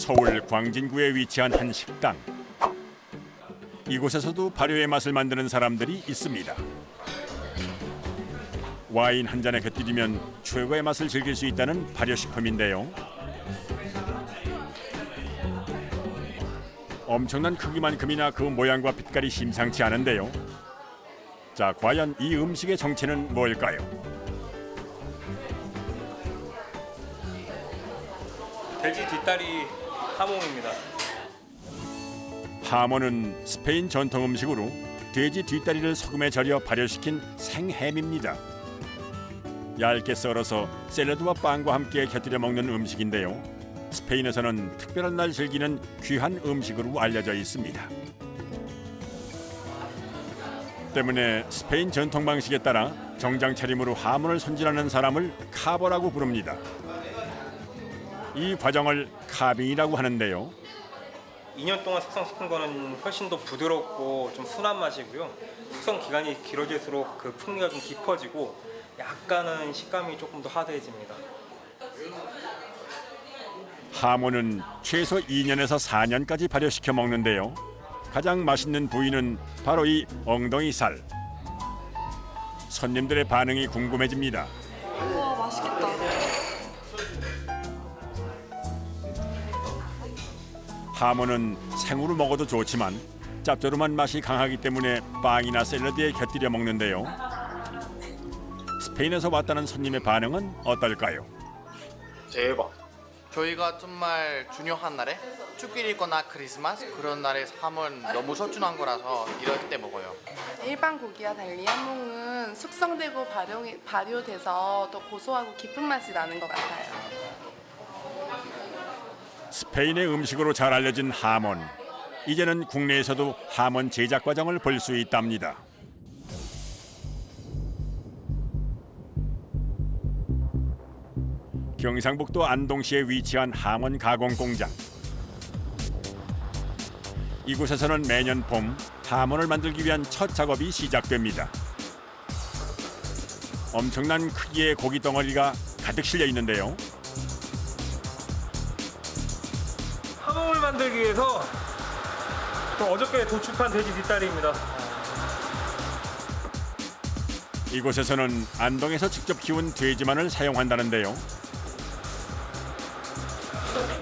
서울 광진구에 위치한 한 식당. 이곳에서도 발효의 맛을 만드는 사람들이 있습니다. 와인 한 잔에 곁들이면 최고의 맛을 즐길 수 있다는 발효식품인데요. 엄청난 크기만큼이나 그 모양과 빛깔이 심상치 않은데요. 자, 과연 이 음식의 정체는 뭘까요? 돼지 뒷다리 하몽입니다. 하모는 스페인 전통 음식으로 돼지 뒷다리를 소금에 절여 발효시킨 생햄입니다. 얇게 썰어서 샐러드와 빵과 함께 곁들여 먹는 음식인데요. 스페인에서는 특별한 날 즐기는 귀한 음식으로 알려져 있습니다. 때문에 스페인 전통 방식에 따라 정장 차림으로 하모를 손질하는 사람을 카버라고 부릅니다. 이 과정을 카빙이라고 하는데요. 2년 동안 숙성시킨 거는 훨씬 더 부드럽고 좀 순한 맛이고요. 숙성 기간이 길어질수록 그 풍미가 좀 깊어지고 약간은 식감이 조금 더 하드해집니다. 하모는 최소 2년에서 4년까지 발효시켜 먹는데요. 가장 맛있는 부위는 바로 이 엉덩이 살. 손님들의 반응이 궁금해집니다. 우와, 맛있겠다. 하모는 생으로 먹어도 좋지만 짭조름한 맛이 강하기 때문에 빵이나 샐러드에 곁들여 먹는데요. 스페인에서 왔다는 손님의 반응은 어떨까요? 대박. 저희가 정말 중요한 날에 축일 있거나 크리스마스 그런 날에 하면 너무 소중한 거라서 이럴 때 먹어요. 일반 고기와 달리 하몽은 숙성되고 발효돼서 더 고소하고 깊은 맛이 나는 것 같아요. 스페인의 음식으로 잘 알려진 하몬. 이제는 국내에서도 하몬 제작 과정을 볼 수 있답니다. 경상북도 안동시에 위치한 하몬 가공 공장. 이곳에서는 매년 봄 하몬을 만들기 위한 첫 작업이 시작됩니다. 엄청난 크기의 고기 덩어리가 가득 실려 있는데요. 하몽을 만들기 위해서 또 어저께 도축한 돼지 뒷다리입니다. 이곳에서는 안동에서 직접 키운 돼지만을 사용한다는데요.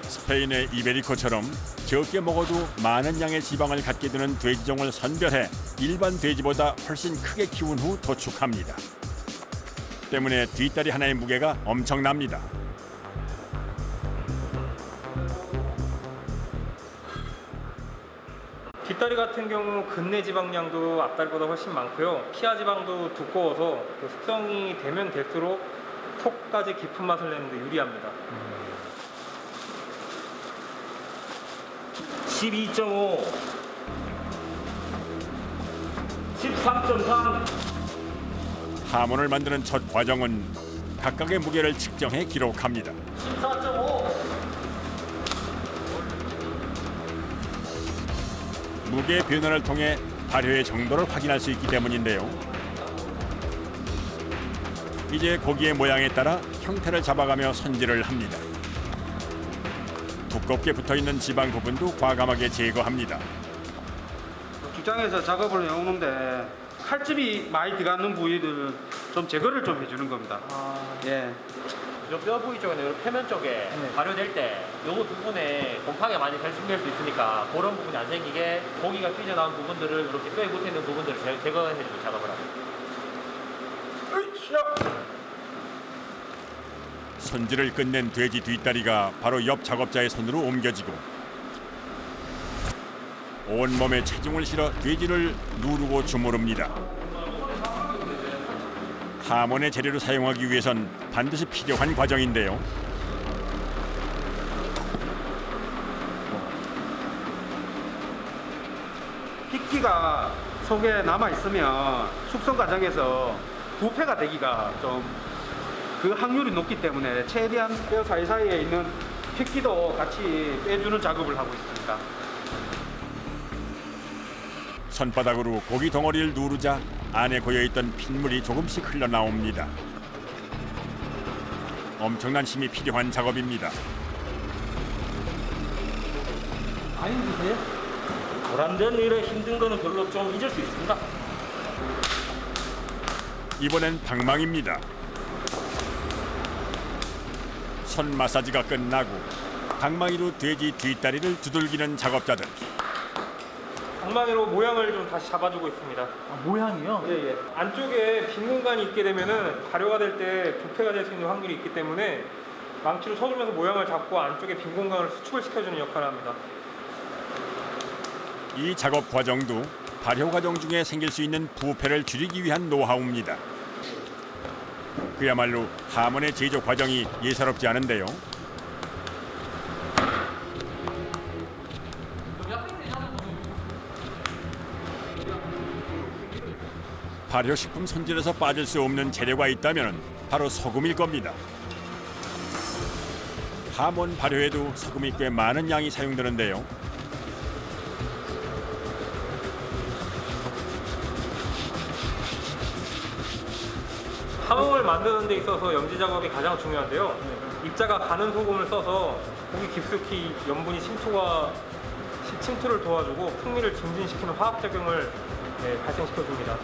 스페인의 이베리코처럼 적게 먹어도 많은 양의 지방을 갖게 되는 돼지종을 선별해 일반 돼지보다 훨씬 크게 키운 후 도축합니다. 때문에 뒷다리 하나의 무게가 엄청납니다. 뒷다리 같은 경우 근내 지방량도 앞다리보다 훨씬 많고요. 피하 지방도 두꺼워서 그 숙성이 되면 될수록 속까지 깊은 맛을 내는 데 유리합니다. 12.5, 13.3. 하몬을 만드는 첫 과정은 각각의 무게를 측정해 기록합니다. 14.5. 무게 변화를 통해 발효의 정도를 확인할 수 있기 때문인데요. 이제 고기의 모양에 따라 형태를 잡아가며 손질을 합니다. 두껍게 붙어있는 지방 부분도 과감하게 제거합니다. 주장에서 작업을 해오는데 칼집이 많이 들어가는 부위를 좀 제거를 좀 해주는 겁니다. 예. 요 뼈 부위 쪽에는 요 표면 쪽에 발효될 때 요 부분에 곰팡이가 많이 생길 수 있으니까 그런 부분이 안 생기게 고기가 삐져나온 부분들을 이렇게 뼈에 붙어있는 부분들을 제거해주는 작업을 합니다. 손질을 끝낸 돼지 뒷다리가 바로 옆 작업자의 손으로 옮겨지고 온몸에 체중을 실어 돼지를 누르고 주무릅니다. 하몬의 재료로 사용하기 위해선 반드시 필요한 과정인데요. 핏기가 속에 남아 있으면 숙성 과정에서 부패가 되기가 좀 그 확률이 높기 때문에 최대한 뼈 사이사이에 있는 핏기도 같이 빼주는 작업을 하고 있습니다. 손바닥으로 고기 덩어리를 누르자 안에 고여있던 핏물이 조금씩 흘러나옵니다. 엄청난 힘이 필요한 작업입니다. 많이 드세요? 보람된 일에 힘든 거는 별로 좀 잊을 수 있습니다. 이번엔 방망입니다. 손 마사지가 끝나고 방망이로 돼지 뒷다리를 두들기는 작업자들. 방망이로 모양을 좀 다시 잡아주고 있습니다. 모양이요? 예. 안쪽에 빈 공간이 있게 되면은 발효가 될 때 부패가 될 수 있는 확률이 있기 때문에 망치로 쳐주면서 모양을 잡고 안쪽에 빈 공간을 수축을 시켜주는 역할을 합니다. 이 작업 과정도 발효 과정 중에 생길 수 있는 부패를 줄이기 위한 노하우입니다. 그야말로 하몬의 제조 과정이 예사롭지 않은데요. 발효식품 손질에서 빠질 수 없는 재료가 있다면 바로 소금일 겁니다. 하몬 발효에도 소금이 꽤 많은 양이 사용되는데요. 하몽을 만드는 데 있어서 염지 작업이 가장 중요한데요. 입자가 가는 소금을 써서 고기 깊숙이 염분이 침투를 도와주고 풍미를 증진시키는 화학 작용을 발생시켜줍니다.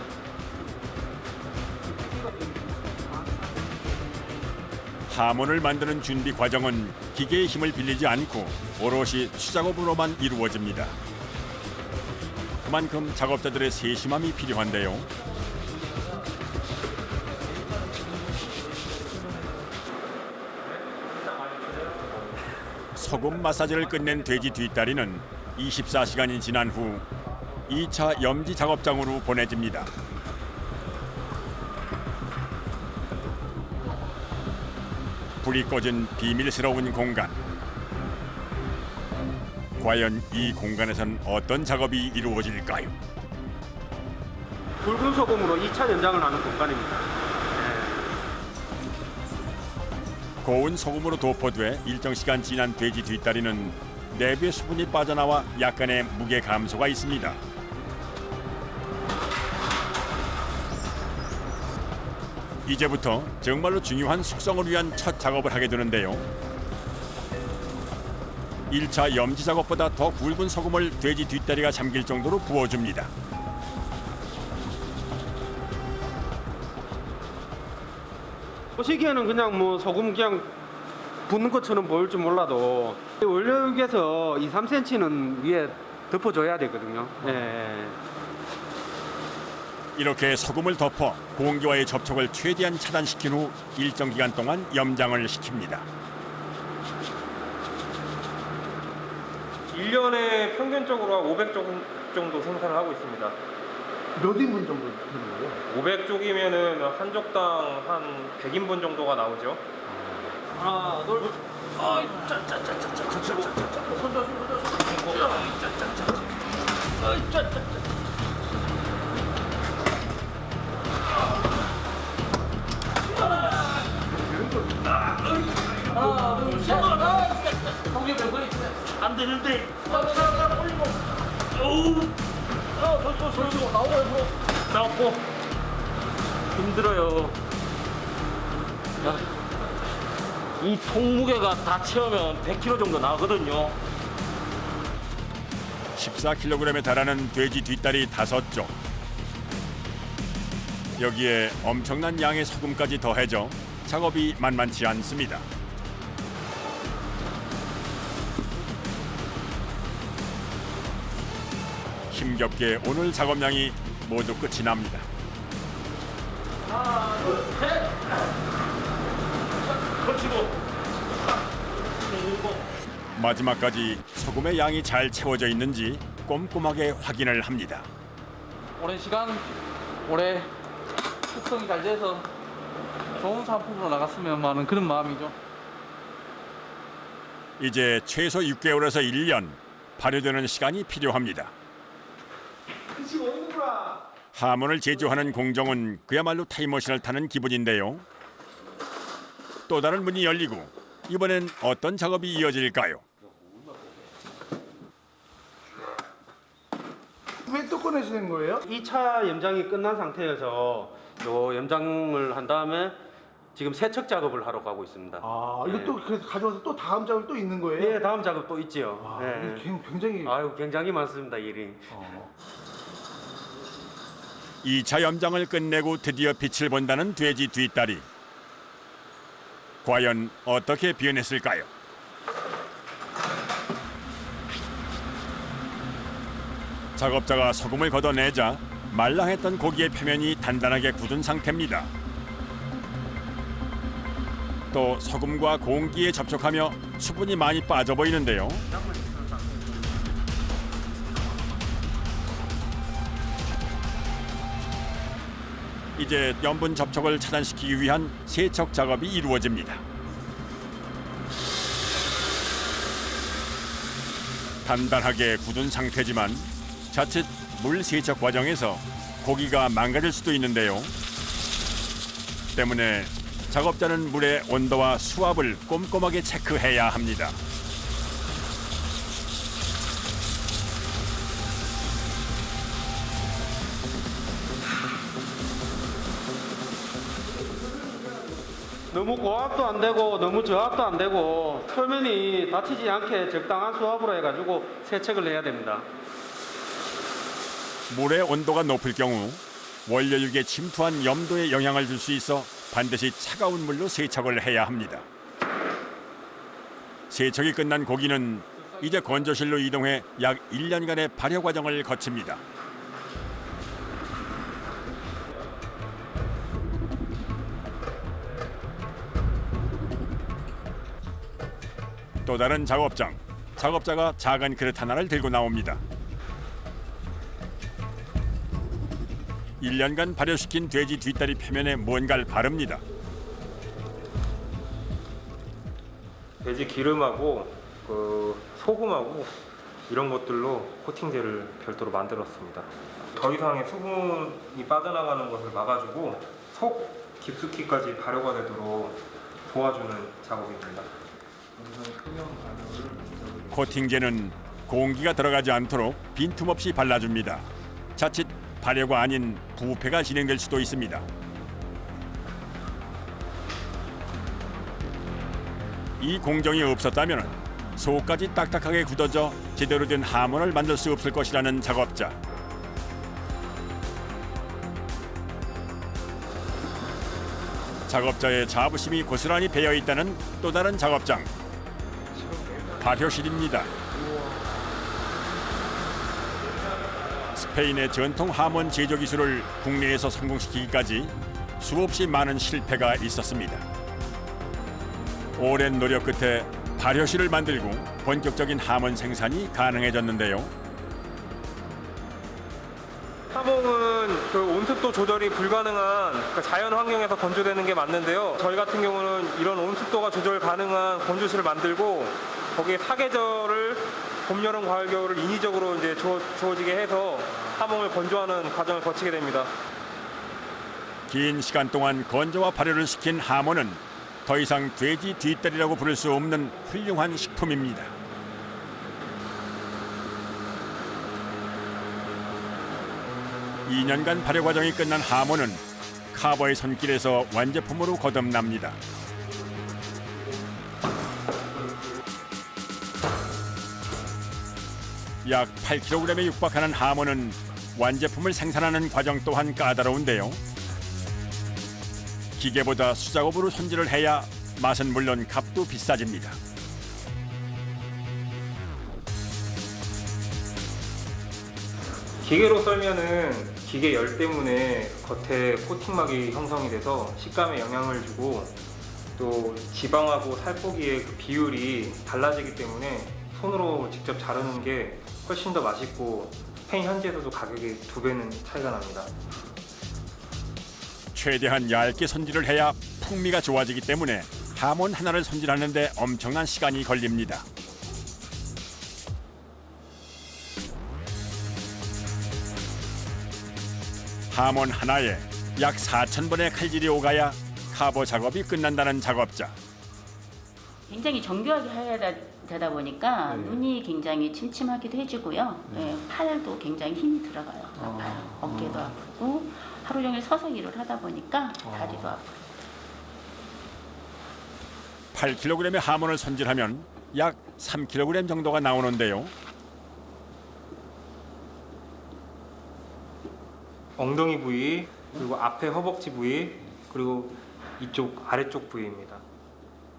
하몬을 만드는 준비 과정은 기계의 힘을 빌리지 않고 오롯이 수작업으로만 이루어집니다. 그만큼 작업자들의 세심함이 필요한데요. 소금 마사지를 끝낸 돼지 뒷다리는 24시간이 지난 후 2차 염지 작업장으로 보내집니다. 불이 꺼진 비밀스러운 공간. 과연 이 공간에선 어떤 작업이 이루어질까요? 붉은 소금으로 2차 연장을 하는 공간입니다. 고운 소금으로 도포돼 일정 시간 지난 돼지 뒷다리는 내부의 수분이 빠져나와 약간의 무게 감소가 있습니다. 이제부터 정말로 중요한 숙성을 위한 첫 작업을 하게 되는데요. 1차 염지 작업보다 더 굵은 소금을 돼지 뒷다리가 잠길 정도로 부어줍니다. 보시기에는 그냥 뭐 소금 그냥 붓는 것처럼 보일지 몰라도 원료육에서 2, 3cm는 위에 덮어줘야 되거든요. 예. 이렇게 소금을 덮어 공기와의 접촉을 최대한 차단시킨 후 일정 기간 동안 염장을 시킵니다. 1년에 평균적으로 한 500쪽 정도 생산을 하고 있습니다. 몇 인분 정도 되는 거예요? 500쪽이면은 한 족당 한 100인분 정도가 나오죠. 하나, 둘, 안 되는데. 나왔고 힘들어요. 야, 이 통무게가 다 채우면 100kg 정도 나거든요. 14kg에 달하는 돼지 뒷다리 5쪽. 여기에 엄청난 양의 소금까지 더해져 작업이 만만치 않습니다. 힘겹게 오늘 작업량이 모두 끝이 납니다. 하나, 둘, 셋. 걸치고. 마지막까지 소금의 양이 잘 채워져 있는지 꼼꼼하게 확인을 합니다. 오랜 시간 오래 숙성이 잘 돼서 좋은 상품으로 나갔으면 하는 그런 마음이죠. 이제 최소 6개월에서 1년 발효되는 시간이 필요합니다. 하몬을 제조하는 공정은 그야말로 타임머신을 타는 기분인데요. 또 다른 문이 열리고 이번엔 어떤 작업이 이어질까요? 왜 또 꺼내시는 거예요? 2차 염장이 끝난 상태여서 요 염장을 한 다음에 지금 세척 작업을 하러 가고 있습니다. 아, 이거 네. 또 그래서 가져와서 또 다음 작업 또 있는 거예요? 예, 다음 작업 또 있지요. 아, 예. 이게 굉장히 아유, 굉장히 많습니다, 일이. 2차 염장을 끝내고 드디어 빛을 본다는 돼지 뒷다리. 과연 어떻게 변했을까요? 작업자가 소금을 걷어내자 말랑했던 고기의 표면이 단단하게 굳은 상태입니다. 또 소금과 공기에 접촉하며 수분이 많이 빠져 보이는데요. 이제 염분 접촉을 차단시키기 위한 세척 작업이 이루어집니다. 단단하게 굳은 상태지만 자칫 물 세척 과정에서 고기가 망가질 수도 있는데요. 때문에 작업자는 물의 온도와 수압을 꼼꼼하게 체크해야 합니다. 너무 고압도 안 되고 너무 저압도 안 되고 표면이 다치지 않게 적당한 수압으로 해가지고 세척을 해야 됩니다. 물의 온도가 높을 경우 원료육에 침투한 염도에 영향을 줄 수 있어 반드시 차가운 물로 세척을 해야 합니다. 세척이 끝난 고기는 이제 건조실로 이동해 약 1년간의 발효 과정을 거칩니다. 또 다른 작업장. 작업자가 작은 그릇 하나를 들고 나옵니다. 1년간 발효시킨 돼지 뒷다리 표면에 뭔가를 바릅니다. 돼지 기름하고 소금하고 이런 것들로 코팅제를 별도로 만들었습니다. 더 이상의 수분이 빠져나가는 것을 막아주고 속 깊숙이까지 발효가 되도록 도와주는 작업입니다. 코팅제는 공기가 들어가지 않도록 빈틈없이 발라줍니다. 자칫 발효가 아닌 부패가 진행될 수도 있습니다. 이 공정이 없었다면 속까지 딱딱하게 굳어져 제대로 된 하몬을 만들 수 없을 것이라는 작업자. 작업자의 자부심이 고스란히 배어 있다는 또 다른 작업장. 발효실입니다. 스페인의 전통 하몬 제조 기술을 국내에서 성공시키기까지 수없이 많은 실패가 있었습니다. 오랜 노력 끝에 발효실을 만들고 본격적인 하몬 생산이 가능해졌는데요. 하몽은 온습도 조절이 불가능한 자연 환경에서 건조되는 게 맞는데요. 저희 같은 경우는 이런 온습도가 조절 가능한 건조실을 만들고 거기에 사계절을 봄, 여름, 가을, 겨울을 인위적으로 이제 주어지게 해서 하몽을 건조하는 과정을 거치게 됩니다. 긴 시간 동안 건조와 발효를 시킨 하몬은 더 이상 돼지 뒷다리라고 부를 수 없는 훌륭한 식품입니다. (2년간) 발효 과정이 끝난 하몬은 카버의 손길에서 완제품으로 거듭납니다. 약 8kg에 육박하는 하몬은 완제품을 생산하는 과정 또한 까다로운데요. 기계보다 수작업으로 손질을 해야 맛은 물론 값도 비싸집니다. 기계로 썰면은 기계 열 때문에 겉에 코팅막이 형성이 돼서 식감에 영향을 주고 또 지방하고 살코기의 그 비율이 달라지기 때문에 손으로 직접 자르는 게 훨씬 더 맛있고 스페인 현지에서도 가격이 2배는 차이가 납니다. 최대한 얇게 손질을 해야 풍미가 좋아지기 때문에 하몬 하나를 손질하는 데 엄청난 시간이 걸립니다. 하몬 하나에 약 4,000번의 칼질이 오가야 카버 작업이 끝난다는 작업자. 굉장히 정교하게 해야 되다 보니까 눈이 굉장히 침침하기도 해지고요. 네, 팔도 굉장히 힘이 들어가요. 아파요. 어깨도 아프고 하루 종일 서서 일을 하다 보니까 다리도 아프고. 8kg의 하모를 손질하면 약 3kg 정도가 나오는데요. 엉덩이 부위, 그리고 앞에 허벅지 부위, 그리고 이쪽 아래쪽 부위입니다.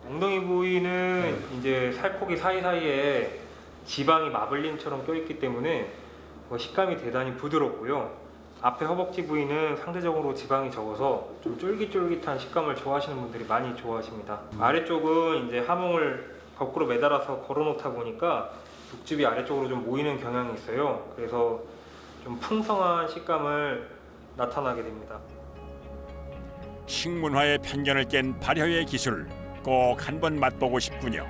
엉덩이 부위는 이제 살코기 사이사이에 지방이 마블링처럼 껴있기 때문에 식감이 대단히 부드럽고요. 앞에 허벅지 부위는 상대적으로 지방이 적어서 좀 쫄깃쫄깃한 식감을 좋아하시는 분들이 많이 좋아하십니다. 아래쪽은 이제 하몽을 거꾸로 매달아서 걸어놓다 보니까 육즙이 아래쪽으로 좀 모이는 경향이 있어요. 그래서 좀 풍성한 식감을 나타나게 됩니다. 식문화의 편견을 깬 발효의 기술 꼭 한번 맛보고 싶군요.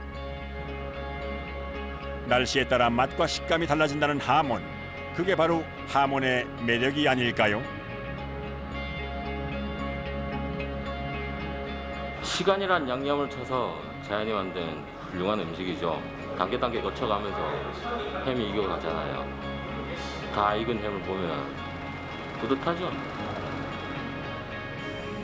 날씨에 따라 맛과 식감이 달라진다는 하몬. 그게 바로 하몬의 매력이 아닐까요? 시간이란 양념을 쳐서 자연이 만든 훌륭한 음식이죠. 단계 거쳐가면서 햄이 익어가잖아요. 다 익은 햄을 보면 뿌듯하죠.